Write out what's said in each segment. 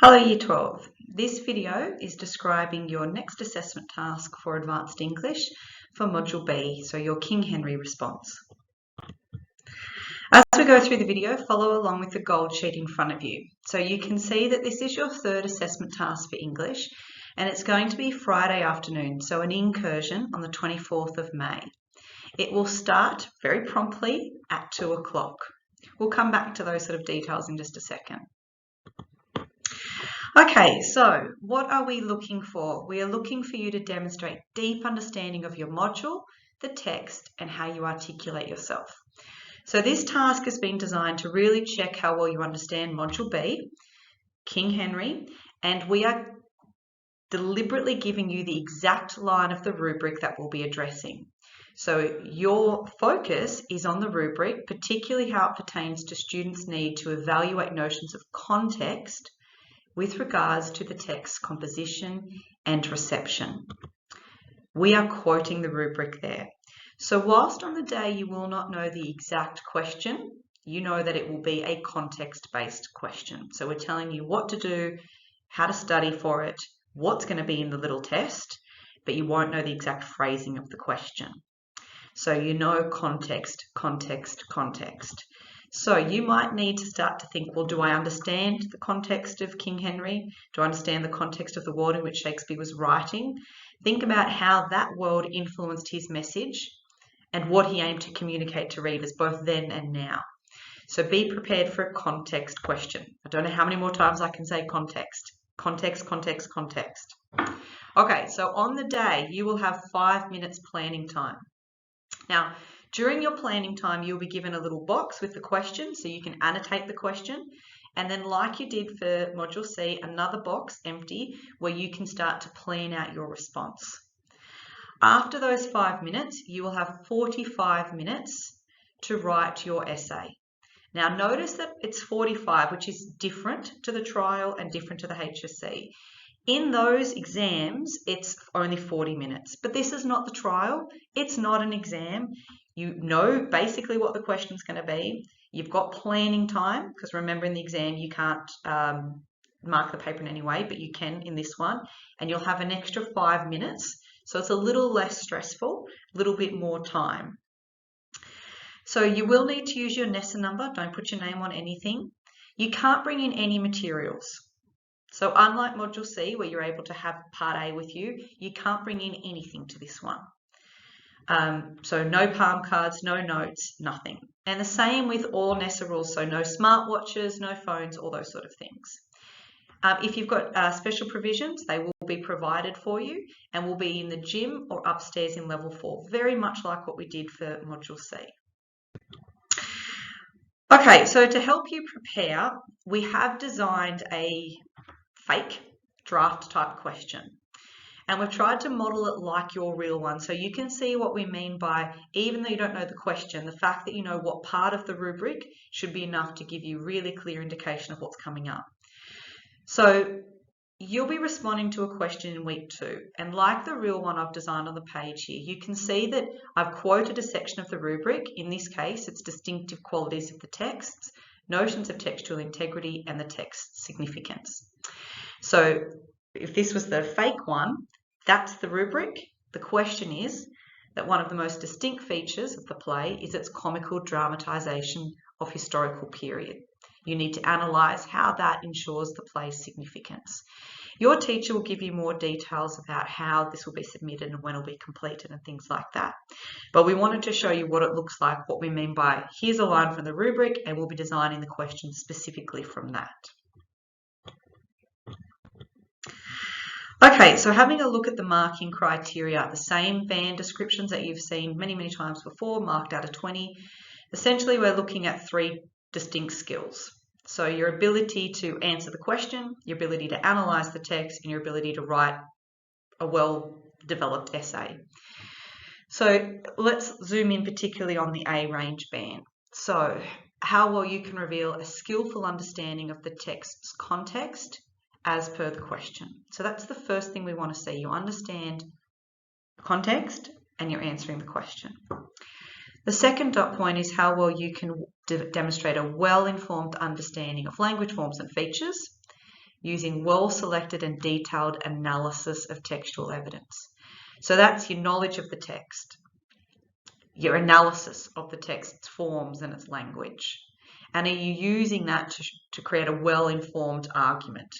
Hello Year 12. This video is describing your next assessment task for Advanced English for Module B, so your King Henry response. As we go through the video, follow along with the gold sheet in front of you. So you can see that this is your third assessment task for English, and it's going to be Friday afternoon, so an incursion on the 24th of May. It will start very promptly at 2 o'clock. We'll come back to those sort of details in just a second. Okay, so what are we looking for? We are looking for you to demonstrate deep understanding of your module, the text, and how you articulate yourself. So this task has been designed to really check how well you understand Module B, King Henry, and we are deliberately giving you the exact line of the rubric that we'll be addressing. So your focus is on the rubric, particularly how it pertains to students' need to evaluate notions of context with regards to the text composition and reception. We are quoting the rubric there. So whilst on the day you will not know the exact question, you know that it will be a context-based question. So we're telling you what to do, how to study for it, what's going to be in the little test, but you won't know the exact phrasing of the question. So you know context, context, context. So you might need to start to think, well, do I understand the context of King Henry? Do I understand the context of the world in which Shakespeare was writing? Think about how that world influenced his message and what he aimed to communicate to readers both then and now. So be prepared for a context question. I don't know how many more times I can say context. Context, context, context. Okay, so on the day, you will have 5 minutes planning time. Now, during your planning time, you'll be given a little box with the question, so you can annotate the question. And then like you did for Module C, another box empty where you can start to plan out your response. After those 5 minutes, you will have 45 minutes to write your essay. Now notice that it's 45, which is different to the trial and different to the HSC. In those exams, it's only 40 minutes, but this is not the trial. It's not an exam. You know basically what the question's going to be. You've got planning time, because remember in the exam you can't mark the paper in any way, but you can in this one, and you'll have an extra 5 minutes. So it's a little less stressful, a little bit more time. So you will need to use your NESA number. Don't put your name on anything. You can't bring in any materials. So unlike Module C, where you're able to have Part A with you, you can't bring in anything to this one. So no palm cards, no notes, nothing. And the same with all NESA rules, so no smartwatches, no phones, all those sort of things. If you've got special provisions, they will be provided for you and will be in the gym or upstairs in level 4, very much like what we did for Module C. Okay, so to help you prepare, we have designed a fake draft type question. And we've tried to model it like your real one. So you can see what we mean by, even though you don't know the question, the fact that you know what part of the rubric should be enough to give you really clear indication of what's coming up. So you'll be responding to a question in week 2. And like the real one I've designed on the page here, you can see that I've quoted a section of the rubric. In this case, it's distinctive qualities of the texts, notions of textual integrity, and the text's significance. So if this was the fake one, that's the rubric. The question is that one of the most distinct features of the play is its comical dramatisation of historical period. You need to analyse how that ensures the play's significance. Your teacher will give you more details about how this will be submitted and when it will be completed and things like that. But we wanted to show you what it looks like, what we mean by here's a line from the rubric, and we'll be designing the question specifically from that. Okay, so having a look at the marking criteria, the same band descriptions that you've seen many, many times before, marked out of 20. Essentially, we're looking at 3 distinct skills. So your ability to answer the question, your ability to analyse the text, and your ability to write a well-developed essay. So let's zoom in particularly on the A range band. So how well you can reveal a skillful understanding of the text's context as per the question. So that's the first thing we want to see. You understand context and you're answering the question. The second dot point is how well you can demonstrate a well-informed understanding of language forms and features. using well-selected and detailed analysis of textual evidence. So that's your knowledge of the text, your analysis of the text's forms and its language. And are you using that to create a well-informed argument?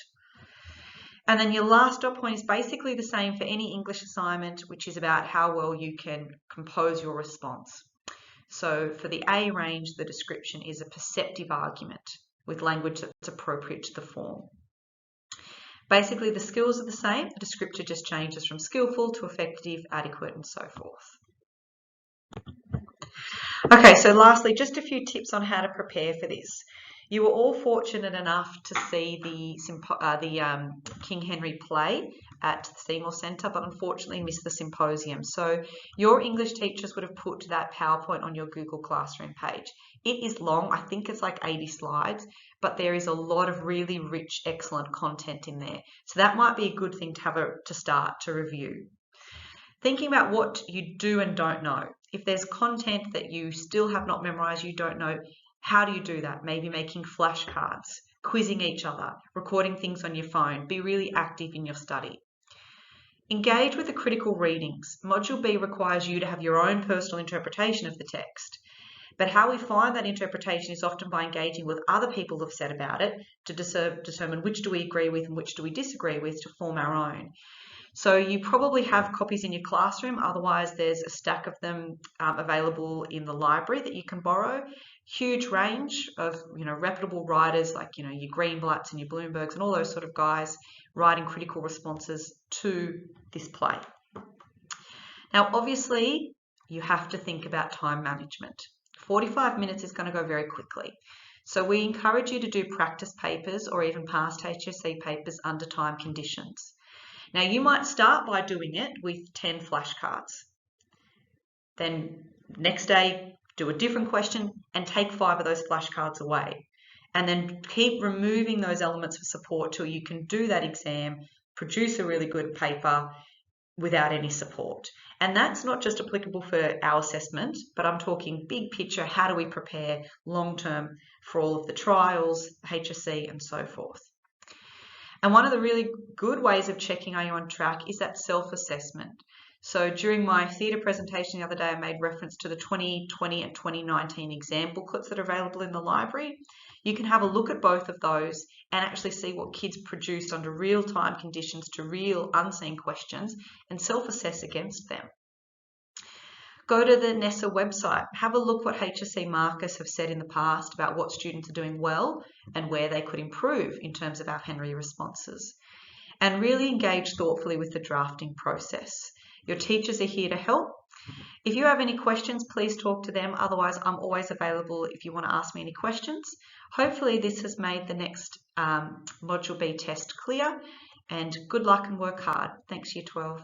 And then your last dot point is basically the same for any English assignment, which is about how well you can compose your response. So for the A range, the description is a perceptive argument with language that's appropriate to the form. Basically, the skills are the same. The descriptor just changes from skillful to effective, adequate, and so forth. Okay, so lastly, just a few tips on how to prepare for this. You were all fortunate enough to see the King Henry play at the Seymour Centre, but unfortunately missed the symposium. So your English teachers would have put that PowerPoint on your Google Classroom page. It is long, I think it's like 80 slides, but there is a lot of really rich, excellent content in there. So that might be a good thing to have to start to review. Thinking about what you do and don't know. If there's content that you still have not memorized, you don't know, how do you do that? Maybe making flashcards, quizzing each other, recording things on your phone. Be really active in your study. Engage with the critical readings. Module B requires you to have your own personal interpretation of the text. But how we find that interpretation is often by engaging with other people who have said about it to determine which do we agree with and which do we disagree with to form our own. So you probably have copies in your classroom, otherwise there's a stack of them available in the library that you can borrow. Huge range of reputable writers like your Greenblatts and your Bloombergs and all those sort of guys writing critical responses to this play. Now obviously you have to think about time management. 45 minutes is going to go very quickly. So we encourage you to do practice papers or even past HSC papers under time conditions. Now you might start by doing it with 10 flashcards. Then next day, do a different question and take 5 of those flashcards away. And then keep removing those elements of support till you can do that exam, produce a really good paper without any support. And that's not just applicable for our assessment, but I'm talking big picture, how do we prepare long-term for all of the trials, HSC and so forth. And one of the really good ways of checking are you on track is that self-assessment. So during my theatre presentation the other day, I made reference to the 2020 and 2019 exam booklets that are available in the library. You can have a look at both of those and actually see what kids produced under real-time conditions to real unseen questions and self-assess against them. Go to the NESA website, have a look what HSC markers have said in the past about what students are doing well and where they could improve in terms of our Henry responses. And really engage thoughtfully with the drafting process. Your teachers are here to help. If you have any questions, please talk to them. Otherwise, I'm always available if you want to ask me any questions. Hopefully this has made the next Module B test clear, and good luck and work hard. Thanks, Year 12.